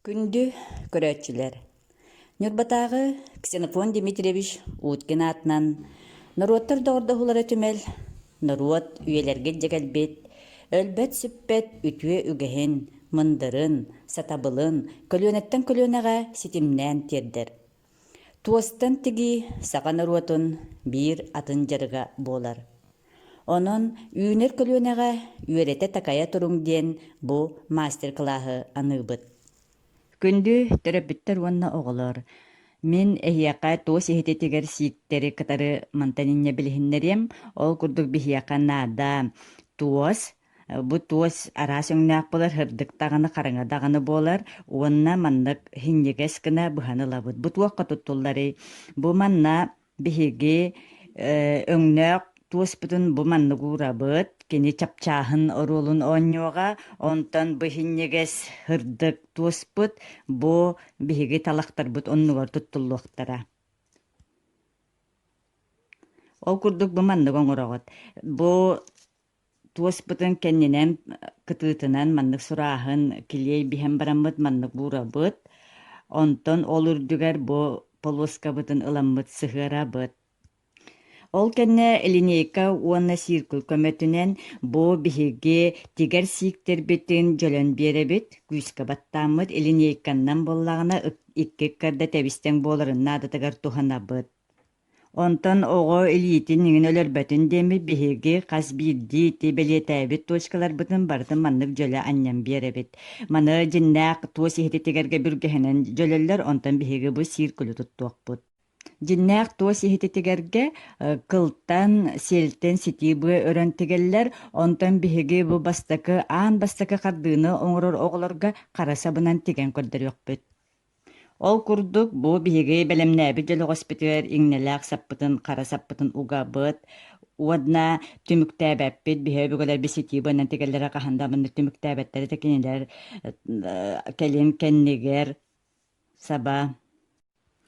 Күндү көрөтчүлер. Нюрбатагы Ксенофон Дмитриевич Уткин атынан Наруоттар доордохулары түмел, Наруот үйелерге жегелбет, өлбөт сүппет үтүе үгэһин, мындырын, сатабылын, көлөнеттен көлөнага ситимнән тердер. Туостан тиги саға наруотун бир атын жарыга болар. Онон үйнер көлөнага үйерете такая туруң диен бу мастер-клаһы аныбыт. Күндү төрөбүттер уонна оҕолор. Мен эһиэхэ туос иһититигэр сииктери кытары мантанинньэ билиһиннэрим, ол курдук биһиэхэ наада туос, бу туос араас өҥнээх болар, хырдыктаҕаны, хараҥадаҕаны буолар, уонна маннык хинньигэс гына быһаны ылабыт. Бу туохха туттуллары, бу манна биһиги өҥнөөх туоспутун бу манныгуурабыт, кини чапчааһын оруолун оонньуоҕа, онтон бу хинньигэс хырдык туоспут, бу биһиги талахтарбыт оннугар туттуллуохтара. Ол курдук бу маннык оҥороҕот. Бу туоспутун кэннинэн кытыытынан маннык сурааһын килиэй биһэн бараммыт маннык буурабыт, онтон ол үрдүгэр бу полоскабытын ыламмыт сыһыарабыт. Ол кэннэ линейка уонна сиркул көмөтүнэн бу биһиги тигэр сииктербитин дьөлөн биэрэбит, күүска баттааммыт линейканнан боллаҕына икки кырда тэбистэн буоларынна адатыгар туханабыт. Онтон оҕо илиитин ниҥин өлөрбөтүн диэми биһиги хас биирди ити белиэтэйбит точкаларбытын бартын маннык дьөлө анньан биэрэбит. Маны дьиннээх туос иһититигэргэ бүргэһэнэн дьөлөллөр, онтон биһиги бу сиркулу туттуохпут. Дьиннээх туос иһититигэргэ кылтан сиэлтэн ситии быа өрөнтигэллэр, онтон биһиги бу бастакы, аан бастакы хардыыны оҥорор оҕолорго хара сабынан тиген көрдөрүөхпүт. Ол курдук бу биһиги бэлэмнээбит дьөлөҕөспүтүгэр иҥнэлээх саппытын, хара саппытын угабыт, уодна түмүктээбэппит, биһэ бүгөлэр биситии быанан тигэллэрэ хаһанда маннык түмүктээбэттэр да кинилэр кэлин кэннигэр саба.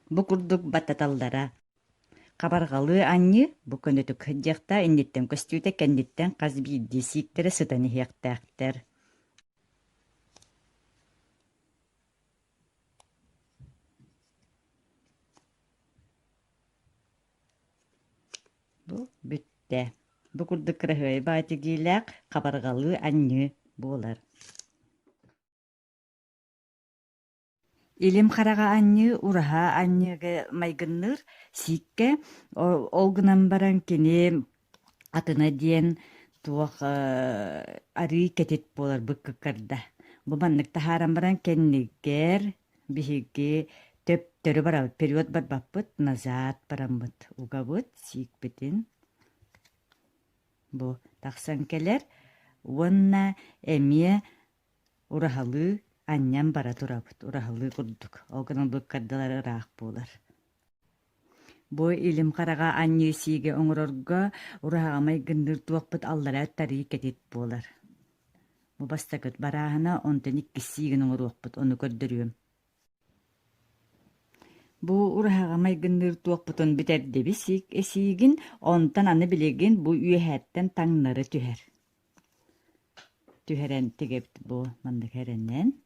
Бу курдук баттаталлара. Хабарҕалыы анньы бу көнөтүк хыдьыахта инниттэн көстүүтэ кэнниттэн хас биирдии сииктерэ сытан иһиэхтээхтэр. Бу бүттэ. Бу курдук кыраһыай баатигиилээх хабарҕалыы анньы буолар. Илим хараға анньы, ураһа анньыга майгынныр сиикке ол гынан баран кини атына диэн туох арыы кэтит буолар быккыккарда. Бу маннык таһааран баран кэннигэр биһиги төптөрү барабыт, период барбаппыт, назаат бараммыт, угабыт сиикбитин. Бу тахсан келер уонна эмиэ ураһалыы анньан бара турабыт, ураһалыы курдук. Олгунан быккардалар ыраах буолар. Бу илим хараға анньы сиигэ оҥорорго ураһаҕамай гынныр туохпут аллара тарыы кэтит буолар. Бу бастакыт барааһына онтон иккиссиигин оҥоруохпут, ону көрдөрүөм. Бу ураһаҕамай гынныр туохпутун бүтэрдеби сиик эсиигин, онтон аны билигин бу үөһээттэн таҥнары түһэр. Түһэрэн тигэбит бу маннык эрэнэн.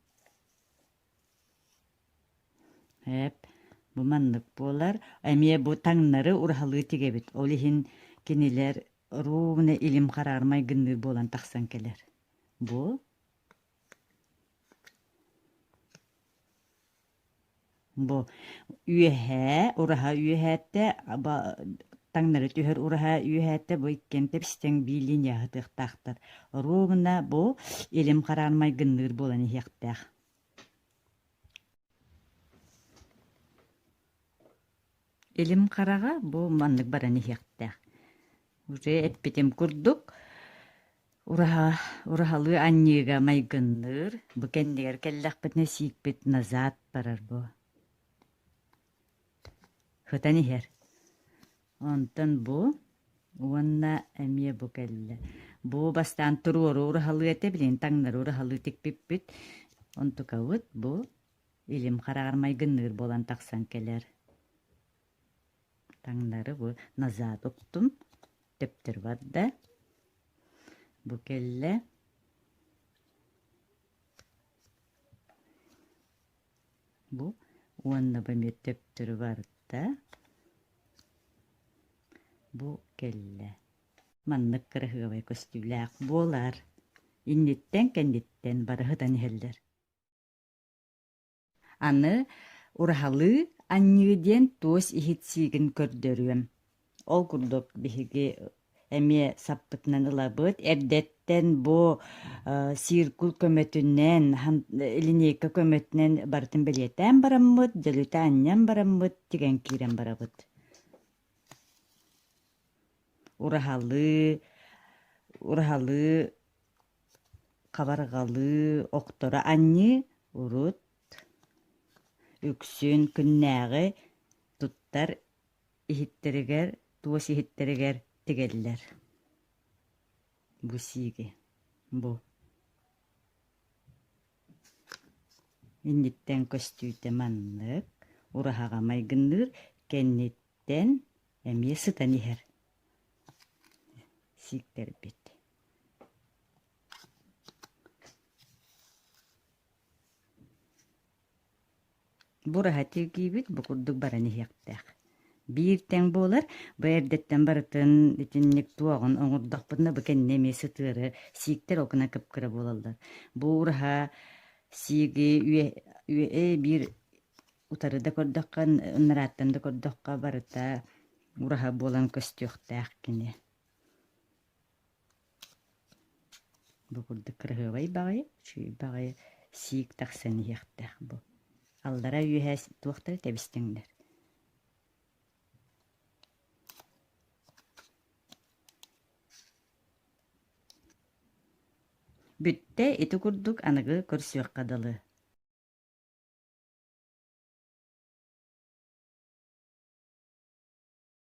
Бу маннык буолар. Эмиэ бу таҥнары ураһалыы тигэбит. Ол иһин кинилэр руумна илим хараармай гынныр буолан тахсан келер. Бу үөһээ, ураһа үөһээттэ таҥнары түһэр ураһа үөһээттэ бу иккен тепстен биилин яһытыахтаахтар. Руумна бу илим хараармай гынныр буолан иһиэхтээх. Илим хараға бу маннык баран иһиэхтээх. Уже эппитим курдук ураһалыы анньыыга майгынныр, бу кэннигэр келлэхпитне сиикпит назаат барар бу. Хытан иһэр. Онтон бу уонна эмиэ бу келлэ. Бу бастаан туруору ураһалыы эте билин таҥнары ураһалыы тикпиппит. Онтукабыт бу илим хараагаар майгынныр буолан тахсан келер. Таҥнары бу назаат оптум төптөр барда. Бу келлэ Bu uanna bami töptürü barıtta. Bu kelle. Manныk kırıhıvay köstüyläk bolar. İnnitten kenditten barıhıdan heller. Аны urahalı annüden tos ihitsigin kördörüem. Ol kurduk bihigi emi sapпытынан ылабыт. Эрдеттен bu сиркул көмөтүнен, линейка көмөтүнен бартын белетен бараммыт, жөлүтө аннен бараммыт, деген кирен барабыт. Urahalı, kabargalı, oktора anni, urut, үксүн, күннägi туттар ihitteriger, tuos ihitteriger tigeller. Bu sigi, bu. Innitten köstüýte manныk, urahaga maygındır, kennitten emie sıtan iher. Sikter bit. Buraha tilgibit bu kurduk barani hiyaktak. Bir ten bolar, bu erdetten baratın itinlik tuağın oňurdakpytna bu kenne mesi tırı, sikter okuna kıpkıra bolallar. Bu uraha sigi üye bir utarıda kordakkan, ınarattan da kordakka barata uraha bolan köstüyoktak kine. Bu kurduk kırıhıvay bağı, şu bağı sik taksani hiyaktak bu. Allara üye tuğtara tebistengler. Bütte iti kurduk anıgı körsüyok kadalı.